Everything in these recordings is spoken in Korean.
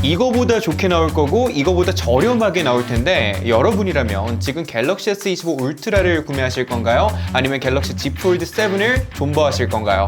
이거보다 좋게 나올 거고 이거보다 저렴하게 나올 텐데 여러분이라면 지금 갤럭시 S25 울트라를 구매하실 건가요? 아니면 갤럭시 Z 폴드 7을 존버하실 건가요?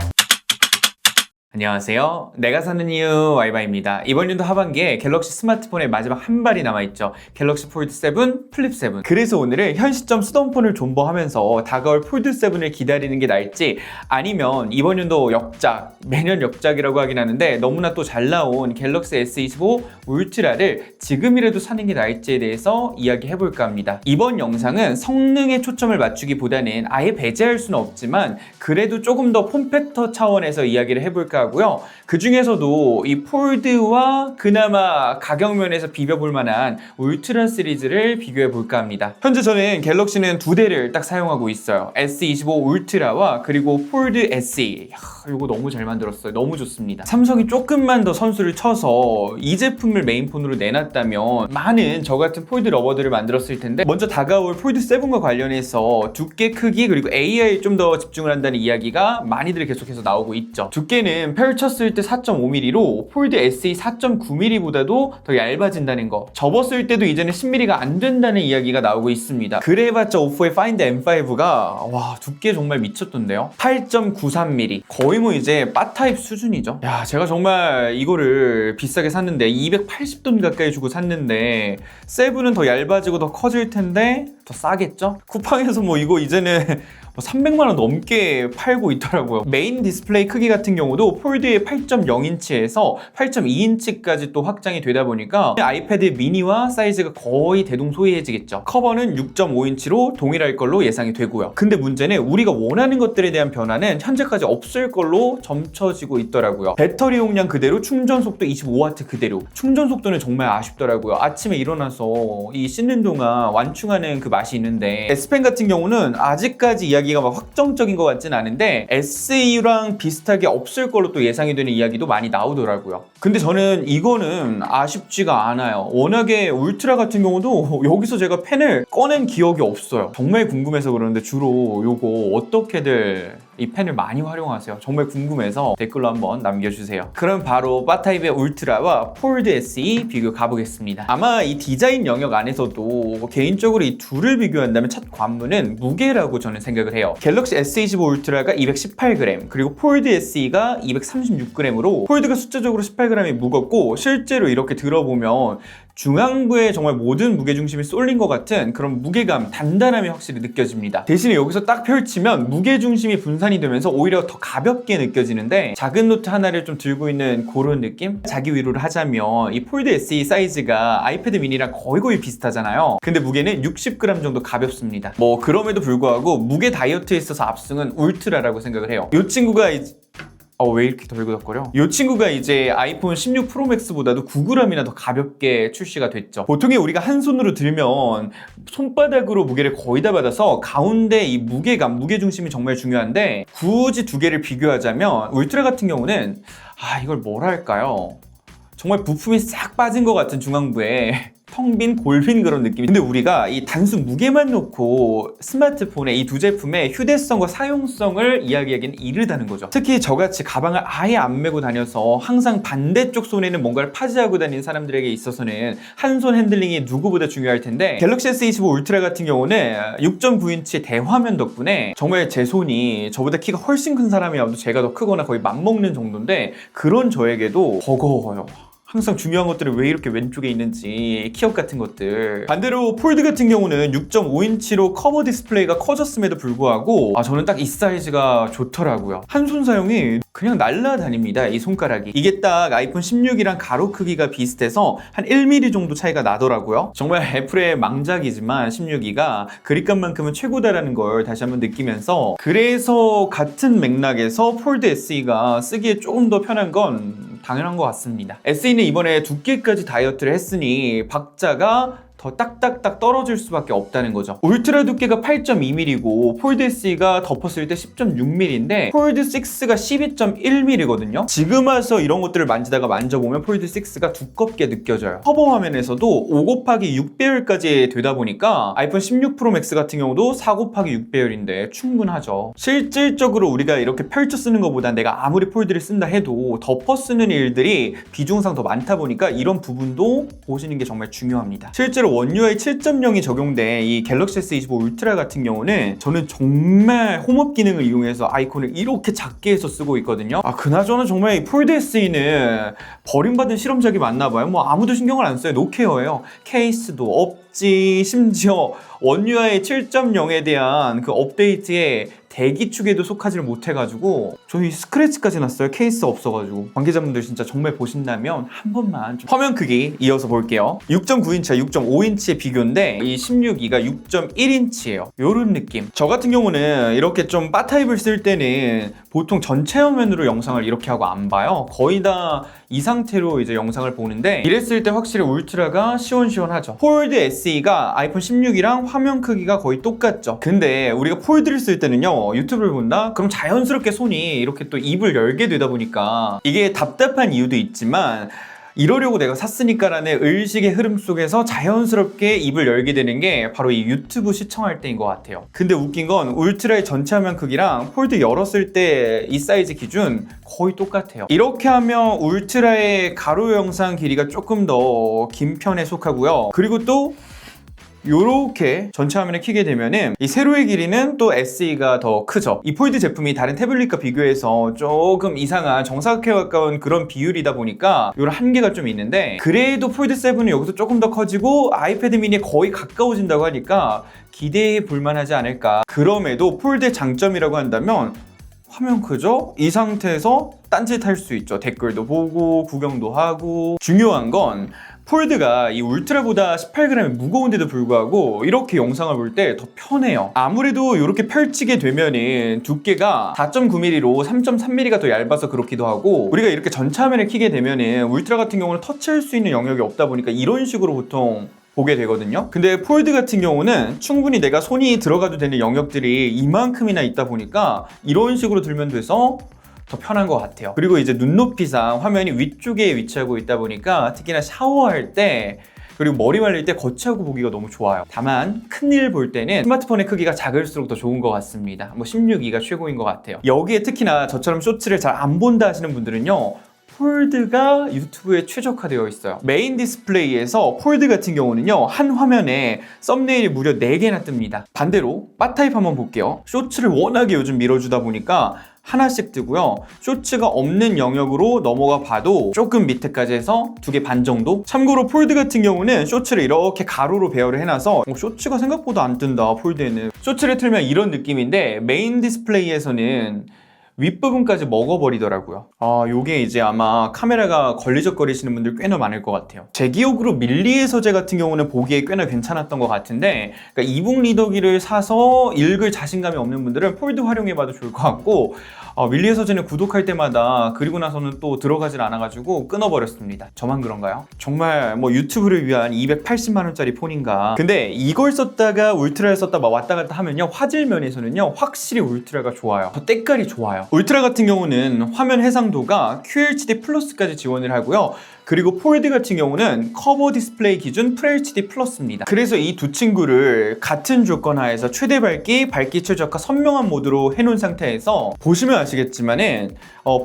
안녕하세요. 내가 사는 이유 와이바입니다. 이번 연도 하반기에 갤럭시 스마트폰의 마지막 한 발이 남아있죠. 갤럭시 폴드 7, 플립 7. 그래서 오늘은 현 시점 쓰던 폰을 존버하면서 다가올 폴드 7을 기다리는 게 나을지, 아니면 이번 연도 역작, 매년 역작이라고 하긴 하는데 너무나 또 잘 나온 갤럭시 S25 울트라를 지금이라도 사는 게 나을지에 대해서 이야기해볼까 합니다. 이번 영상은 성능에 초점을 맞추기보다는 아예 배제할 수는 없지만 그래도 조금 더 폼팩터 차원에서 이야기를 해볼까 하고요. 그 중에서도 이 폴드와 그나마 가격 면에서 비벼볼 만한 울트라 시리즈를 비교해 볼까 합니다. 현재 저는 갤럭시는 두 대를 딱 사용하고 있어요. S25 울트라와 그리고 폴드 SE. 이거 너무 잘 만들었어요. 너무 좋습니다. 삼성이 조금만 더 선수를 쳐서 이 제품을 메인폰으로 내놨다면 많은 저 같은 폴드 러버들을 만들었을 텐데, 먼저 다가올 폴드 7과 관련해서 두께 크기 그리고 AI에 좀 더 집중을 한다는 이야기가 많이들 계속해서 나오고 있죠. 두께는 펼쳤을 때 4.5mm로 폴드 SE 4.9mm보다도 더 얇아진다는 거, 접었을 때도 이제는 10mm가 안 된다는 이야기가 나오고 있습니다. 그래봤자 오포의 파인드 M5가 와, 두께 정말 미쳤던데요. 8.93mm, 거의 뭐 이제 바 타입 수준이죠. 야, 제가 정말 이거를 비싸게 샀는데 280돈 가까이 주고 샀는데, 세븐은 더 얇아지고 더 커질 텐데 더 싸겠죠? 쿠팡에서 뭐 이거 이제는 300만 원 넘게 팔고 있더라고요. 메인 디스플레이 크기 같은 경우도 폴드의 8.0인치에서 8.2인치까지 또 확장이 되다 보니까 아이패드 미니와 사이즈가 거의 대동소이해지겠죠. 커버는 6.5인치로 동일할 걸로 예상이 되고요. 근데 문제는 우리가 원하는 것들에 대한 변화는 현재까지 없을 걸로 점쳐지고 있더라고요. 배터리 용량 그대로, 충전 속도 25W 그대로. 충전 속도는 정말 아쉽더라고요. 아침에 일어나서 이 씻는 동안 완충하는 그 맛이 있는데, S펜 같은 경우는 아직까지 이야기가 막 확정적인 것 같진 않은데 SE랑 비슷하게 없을 걸로 또 예상이 되는 이야기도 많이 나오더라고요. 근데 저는 이거는 아쉽지가 않아요. 워낙에 울트라 같은 경우도 여기서 제가 펜을 꺼낸 기억이 없어요. 정말 궁금해서 그러는데 주로 요거 어떻게들 이 펜을 많이 활용하세요? 정말 궁금해서 댓글로 한번 남겨주세요. 그럼 바로 바타입의 울트라와 폴드 SE 비교 가보겠습니다. 아마 이 디자인 영역 안에서도 개인적으로 이 둘을 비교한다면 첫 관문은 무게라고 저는 생각을 해요. 갤럭시 S25 울트라가 218g, 그리고 폴드 SE가 236g으로 폴드가 숫자적으로 18g이 무겁고, 실제로 이렇게 들어보면 중앙부에 정말 모든 무게중심이 쏠린 것 같은 그런 무게감, 단단함이 확실히 느껴집니다. 대신에 여기서 딱 펼치면 무게중심이 분산이 되면서 오히려 더 가볍게 느껴지는데, 작은 노트 하나를 좀 들고 있는 그런 느낌? 자기 위로를 하자면 이 폴드 SE 사이즈가 아이패드 미니랑 거의 비슷하잖아요. 근데 무게는 60g 정도 가볍습니다. 뭐 그럼에도 불구하고 무게 다이어트에 있어서 압승은 울트라라고 생각을 해요. 이 친구가 왜 이렇게 덜그덕거려? 이 친구가 이제 아이폰 16 프로맥스보다도 9g이나 더 가볍게 출시가 됐죠. 보통에 우리가 한 손으로 들면 손바닥으로 무게를 거의 다 받아서 가운데 이 무게감, 무게중심이 정말 중요한데, 굳이 두 개를 비교하자면 울트라 같은 경우는 이걸 뭐라 할까요? 정말 부품이 싹 빠진 것 같은 중앙부에 텅 빈 골빈 그런 느낌. 근데 우리가 이 단순 무게만 놓고 스마트폰의 이 두 제품의 휴대성과 사용성을 이야기하기는 이르다는 거죠. 특히 저같이 가방을 아예 안 메고 다녀서 항상 반대쪽 손에는 뭔가를 파지하고 다니는 사람들에게 있어서는 한 손 핸들링이 누구보다 중요할 텐데, 갤럭시 S25 울트라 같은 경우는 6.9인치 대화면 덕분에 정말 제 손이 저보다 키가 훨씬 큰 사람이라도 제가 더 크거나 거의 맞먹는 정도인데, 그런 저에게도 버거워요. 항상 중요한 것들은 왜 이렇게 왼쪽에 있는지, 키업 같은 것들. 반대로 폴드 같은 경우는 6.5인치로 커버 디스플레이가 커졌음에도 불구하고 저는 딱 이 사이즈가 좋더라고요. 한 손 사용이 그냥 날라다닙니다, 이 손가락이. 이게 딱 아이폰 16이랑 가로 크기가 비슷해서 한 1mm 정도 차이가 나더라고요. 정말 애플의 망작이지만 16기가 그립감만큼은 최고다라는 걸 다시 한번 느끼면서, 그래서 같은 맥락에서 폴드 SE가 쓰기에 조금 더 편한 건 당연한 것 같습니다. SE는 이번에 두께까지 다이어트를 했으니 박자가 더 딱딱딱 떨어질 수밖에 없다는 거죠. 울트라 두께가 8.2mm고 폴드 SE가 덮었을 때 10.6mm인데 폴드 6가 12.1mm거든요. 지금 와서 이런 것들을 만지다가 만져보면 폴드 6가 두껍게 느껴져요. 커버 화면에서도 5 곱하기 6배율까지 되다 보니까 아이폰 16 프로 맥스 같은 경우도 4 곱하기 6배율인데 충분하죠. 실질적으로 우리가 이렇게 펼쳐 쓰는 것보다 내가 아무리 폴드를 쓴다 해도 덮어 쓰는 일들이 비중상 더 많다 보니까 이런 부분도 보시는 게 정말 중요합니다. 실제로 원 UI 7.0이 적용된 이 갤럭시 S25 울트라 같은 경우는 저는 정말 홈업 기능을 이용해서 아이콘을 이렇게 작게 해서 쓰고 있거든요. 그나저나 정말 이 폴드 SE는 버림받은 실험작이 맞나봐요. 뭐 아무도 신경을 안 써요. 노케어예요. 케이스도 없지. 심지어 원 UI 7.0에 대한 그 업데이트에 대기 축에도 속하지를 못해가지고 저희 스크래치까지 났어요. 케이스 없어가지고. 관계자분들 진짜 정말 보신다면 한 번만 좀 화면 크기 이어서 볼게요. 6.9인치와 6.5인치의 비교인데 이 16기가 6.1인치예요. 요런 느낌. 저 같은 경우는 이렇게 좀 바타입을 쓸 때는 보통 전체 화면으로 영상을 이렇게 하고 안 봐요. 거의 다 이 상태로 이제 영상을 보는데 이랬을 때 확실히 울트라가 시원시원하죠. 폴드 SE가 아이폰 16이랑 화면 크기가 거의 똑같죠. 근데 우리가 폴드를 쓸 때는요, 유튜브를 본다? 그럼 자연스럽게 손이 이렇게 또 입을 열게 되다 보니까 이게 답답한 이유도 있지만 이러려고 내가 샀으니까라는 의식의 흐름 속에서 자연스럽게 입을 열게 되는 게 바로 이 유튜브 시청할 때인 것 같아요. 근데 웃긴 건 울트라의 전체 화면 크기랑 폴드 열었을 때 이 사이즈 기준 거의 똑같아요. 이렇게 하면 울트라의 가로 영상 길이가 조금 더 긴 편에 속하고요. 그리고 또 요렇게 전체 화면을 켜게 되면은 이 세로의 길이는 또 SE가 더 크죠. 이 폴드 제품이 다른 태블릿과 비교해서 조금 이상한 정사각형에 가까운 그런 비율이다 보니까 요런 한계가 좀 있는데 그래도 폴드 7은 여기서 조금 더 커지고 아이패드 미니에 거의 가까워진다고 하니까 기대해 볼만하지 않을까. 그럼에도 폴드의 장점이라고 한다면 화면 크죠? 이 상태에서 딴짓 할 수 있죠. 댓글도 보고 구경도 하고. 중요한 건 폴드가 이 울트라보다 18g이 무거운데도 불구하고 이렇게 영상을 볼 때 더 편해요. 아무래도 이렇게 펼치게 되면은 두께가 4.9mm로 3.3mm가 더 얇아서 그렇기도 하고 우리가 이렇게 전체 화면을 켜게 되면은 울트라 같은 경우는 터치할 수 있는 영역이 없다 보니까 이런 식으로 보통 보게 되거든요. 근데 폴드 같은 경우는 충분히 내가 손이 들어가도 되는 영역들이 이만큼이나 있다 보니까 이런 식으로 들면 돼서 더 편한 것 같아요. 그리고 이제 눈높이상 화면이 위쪽에 위치하고 있다 보니까 특히나 샤워할 때 그리고 머리 말릴 때 거치하고 보기가 너무 좋아요. 다만 큰일 볼 때는 스마트폰의 크기가 작을수록 더 좋은 것 같습니다. 뭐 16기가 최고인 것 같아요. 여기에 특히나 저처럼 쇼츠를 잘 안 본다 하시는 분들은요, 폴드가 유튜브에 최적화되어 있어요. 메인 디스플레이에서 폴드 같은 경우는요, 한 화면에 썸네일이 무려 4개나 뜹니다. 반대로 바타입 한번 볼게요. 쇼츠를 워낙에 요즘 밀어주다 보니까 하나씩 뜨고요. 쇼츠가 없는 영역으로 넘어가 봐도 조금 밑에까지 해서 2개 반 정도? 참고로 폴드 같은 경우는 쇼츠를 이렇게 가로로 배열을 해놔서 쇼츠가 생각보다 안 뜬다, 폴드에는. 쇼츠를 틀면 이런 느낌인데 메인 디스플레이에서는 윗부분까지 먹어버리더라고요. 요게 이제 아마 카메라가 걸리적거리시는 분들 꽤나 많을 것 같아요. 제 기억으로 밀리의 서재 같은 경우는 보기에 꽤나 괜찮았던 것 같은데, 그러니까 이북 리더기를 사서 읽을 자신감이 없는 분들은 폴드 활용해봐도 좋을 것 같고, 밀리의 서재는 구독할 때마다 그리고 나서는 또 들어가질 않아가지고 끊어버렸습니다. 저만 그런가요? 정말 뭐 유튜브를 위한 280만원짜리 폰인가. 근데 이걸 썼다가 울트라를 썼다 막 왔다 갔다 하면요, 화질 면에서는요 확실히 울트라가 좋아요. 더 때깔이 좋아요. 울트라 같은 경우는 화면 해상도가 QHD 플러스까지 지원을 하고요. 그리고 폴드 같은 경우는 커버 디스플레이 기준 FHD 플러스입니다. 그래서 이 두 친구를 같은 조건 하에서 최대 밝기, 밝기 최적화 선명한 모드로 해놓은 상태에서 보시면 아시겠지만은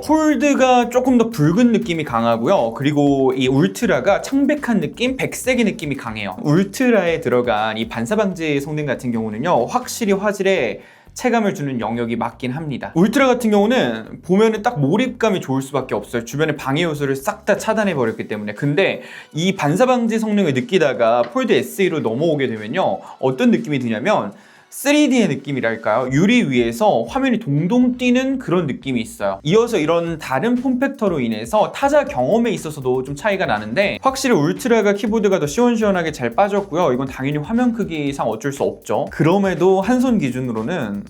폴드가 조금 더 붉은 느낌이 강하고요. 그리고 이 울트라가 창백한 느낌, 백색의 느낌이 강해요. 울트라에 들어간 이 반사방지 성능 같은 경우는요, 확실히 화질에 체감을 주는 영역이 맞긴 합니다. 울트라 같은 경우는 보면은 딱 몰입감이 좋을 수밖에 없어요. 주변의 방해 요소를 싹 다 차단해 버렸기 때문에. 근데 이 반사 방지 성능을 느끼다가 폴드 SE로 넘어오게 되면요, 어떤 느낌이 드냐면 3D의 느낌이랄까요? 유리 위에서 화면이 동동 뛰는 그런 느낌이 있어요. 이어서 이런 다른 폼팩터로 인해서 타자 경험에 있어서도 좀 차이가 나는데, 확실히 울트라가 키보드가 더 시원시원하게 잘 빠졌고요. 이건 당연히 화면 크기상 어쩔 수 없죠. 그럼에도 한 손 기준으로는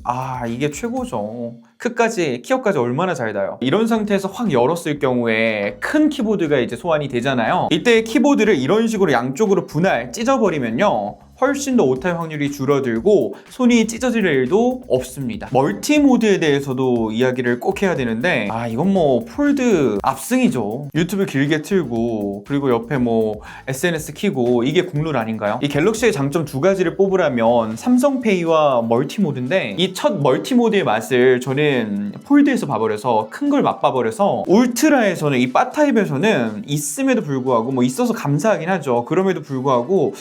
이게 최고죠. 키어까지 얼마나 잘 닿아요. 이런 상태에서 확 열었을 경우에 큰 키보드가 이제 소환이 되잖아요. 이때 키보드를 이런 식으로 양쪽으로 찢어버리면요, 훨씬 더 오타의 확률이 줄어들고 손이 찢어질 일도 없습니다. 멀티 모드에 대해서도 이야기를 꼭 해야 되는데, 이건 뭐 폴드 압승이죠. 유튜브 길게 틀고 그리고 옆에 뭐 SNS 키고, 이게 국룰 아닌가요? 이 갤럭시의 장점 두 가지를 뽑으라면 삼성페이와 멀티 모드인데, 이 첫 멀티 모드의 맛을 저는 폴드에서 봐버려서, 큰 걸 맛봐버려서, 울트라에서는, 이 바 타입에서는 있음에도 불구하고, 뭐 있어서 감사하긴 하죠. 그럼에도 불구하고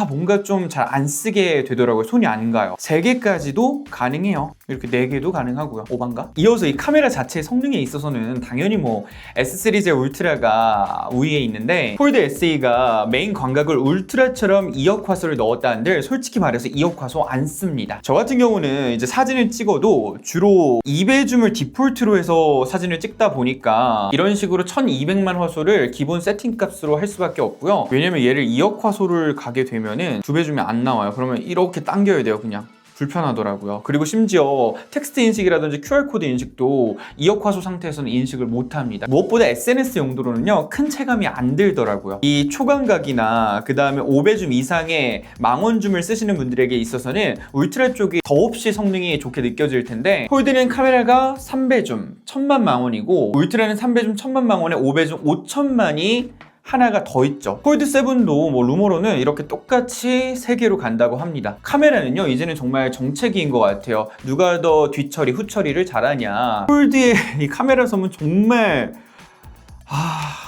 뭔가 좀 잘 안 쓰게 되더라고요. 손이 안 가요. 3개까지도 가능해요. 이렇게 4개도 가능하고요. 오반가? 이어서 이 카메라 자체의 성능에 있어서는 당연히 뭐 S3제 울트라가 우위에 있는데, 폴드 SE가 메인 광각을 울트라처럼 2억 화소를 넣었다는데 솔직히 말해서 2억 화소 안 씁니다. 저 같은 경우는 이제 사진을 찍어도 주로 2배줌을 디폴트로 해서 사진을 찍다 보니까 이런 식으로 1200만 화소를 기본 세팅 값으로 할 수밖에 없고요. 왜냐면 얘를 2억 화소를 가게 되면은 2배줌이 안 나와요. 그러면 이렇게 당겨야 돼요. 그냥 불편하더라고요. 그리고 심지어 텍스트 인식이라든지 QR코드 인식도 2억 화소 상태에서는 인식을 못합니다. 무엇보다 SNS 용도로는요, 큰 체감이 안 들더라고요. 이 초광각이나 그 다음에 5배줌 이상의 망원줌을 쓰시는 분들에게 있어서는 울트라 쪽이 더없이 성능이 좋게 느껴질 텐데, 폴드는 카메라가 3배줌 1000만 망원이고, 울트라는 3배줌 1000만 망원에 5배줌 5000만이 하나가 더 있죠. 폴드 7도 뭐 루머로는 이렇게 똑같이 3개로 간다고 합니다. 카메라는요, 이제는 정말 정체기인 것 같아요. 누가 더 뒤처리, 후처리를 잘하냐. 폴드의 이 카메라 섬은 정말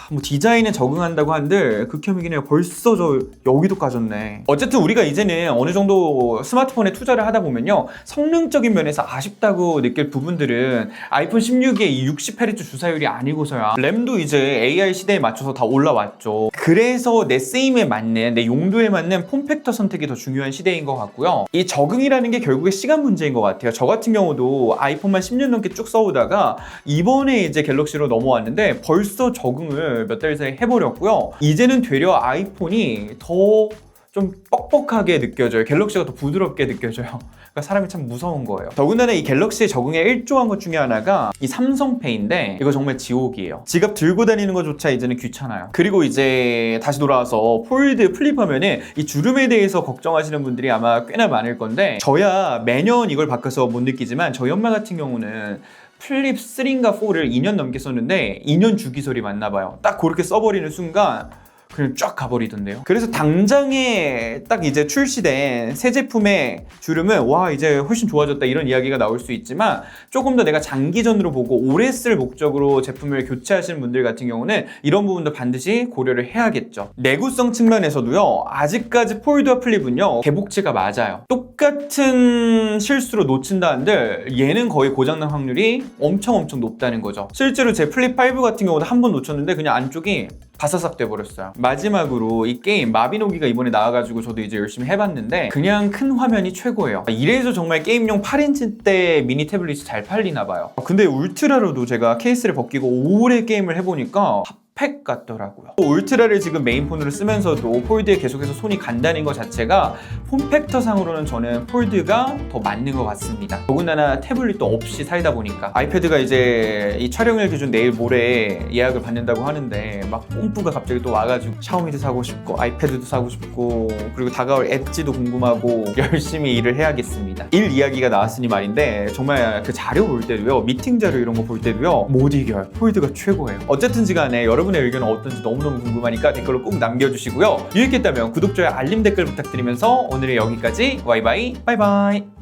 뭐 디자인에 적응한다고 한들 극혐이긴 해요. 벌써 저 여기도 까졌네. 어쨌든 우리가 이제는 어느 정도 스마트폰에 투자를 하다 보면요, 성능적인 면에서 아쉽다고 느낄 부분들은 아이폰 16의 이 60Hz 주사율이 아니고서야, 램도 이제 AI 시대에 맞춰서 다 올라왔죠. 그래서 내 쓰임에 맞는, 내 용도에 맞는 폼팩터 선택이 더 중요한 시대인 것 같고요. 이 적응이라는 게 결국에 시간 문제인 것 같아요. 저 같은 경우도 아이폰만 10년 넘게 쭉 써오다가 이번에 이제 갤럭시로 넘어왔는데 벌써 적응을 몇 달 사이에 해버렸고요. 이제는 되려 아이폰이 더 좀 뻑뻑하게 느껴져요. 갤럭시가 더 부드럽게 느껴져요. 그러니까 사람이 참 무서운 거예요. 더군다나 이 갤럭시의 적응에 일조한 것 중에 하나가 이 삼성페이인데, 이거 정말 지옥이에요. 지갑 들고 다니는 것조차 이제는 귀찮아요. 그리고 이제 다시 돌아와서 폴드 플립하면은 이 주름에 대해서 걱정하시는 분들이 아마 꽤나 많을 건데, 저야 매년 이걸 바꿔서 못 느끼지만 저희 엄마 같은 경우는 플립 3인가 4를 2년 넘게 썼는데 2년 주기설이 맞나봐요. 딱 그렇게 써버리는 순간 그냥 쫙 가버리던데요. 그래서 당장에 딱 이제 출시된 새 제품의 주름은 와 이제 훨씬 좋아졌다 이런 이야기가 나올 수 있지만, 조금 더 내가 장기전으로 보고 오래 쓸 목적으로 제품을 교체하시는 분들 같은 경우는 이런 부분도 반드시 고려를 해야겠죠. 내구성 측면에서도요, 아직까지 폴드와 플립은요 개복치가 맞아요. 똑같은 실수로 놓친다 한들 얘는 거의 고장난 확률이 엄청 높다는 거죠. 실제로 제 플립 5 같은 경우도 한 번 놓쳤는데 그냥 안쪽이 바사삭 돼버렸어요. 마지막으로 이 게임 마비노기가 이번에 나와가지고 저도 이제 열심히 해봤는데 그냥 큰 화면이 최고예요. 이래서 정말 게임용 8인치대 미니 태블릿이 잘 팔리나봐요. 근데 울트라로도 제가 케이스를 벗기고 오래 게임을 해보니까 팩 같더라고요. 울트라를 지금 메인폰으로 쓰면서도 폴드에 계속해서 손이 간다는 것 자체가 폼팩터 상으로는 저는 폴드가 더 맞는 것 같습니다. 더군다나 태블릿도 없이 살다 보니까. 아이패드가 이제 이 촬영일 기준 내일 모레 예약을 받는다고 하는데 막 뽐뿌가 갑자기 또 와가지고 샤오미도 사고 싶고 아이패드도 사고 싶고, 그리고 다가올 엣지도 궁금하고 열심히 일을 해야겠습니다. 일 이야기가 나왔으니 말인데, 정말 그 자료 볼 때도요, 미팅 자료 이런 거 볼 때도요, 못 이겨요. 폴드가 최고예요. 어쨌든지 간에 여러분의 의견은 어떤지 너무너무 궁금하니까 댓글로 꼭 남겨주시고요. 유익했다면 구독, 좋아요, 알림 댓글 부탁드리면서 오늘은 여기까지. 바이바이.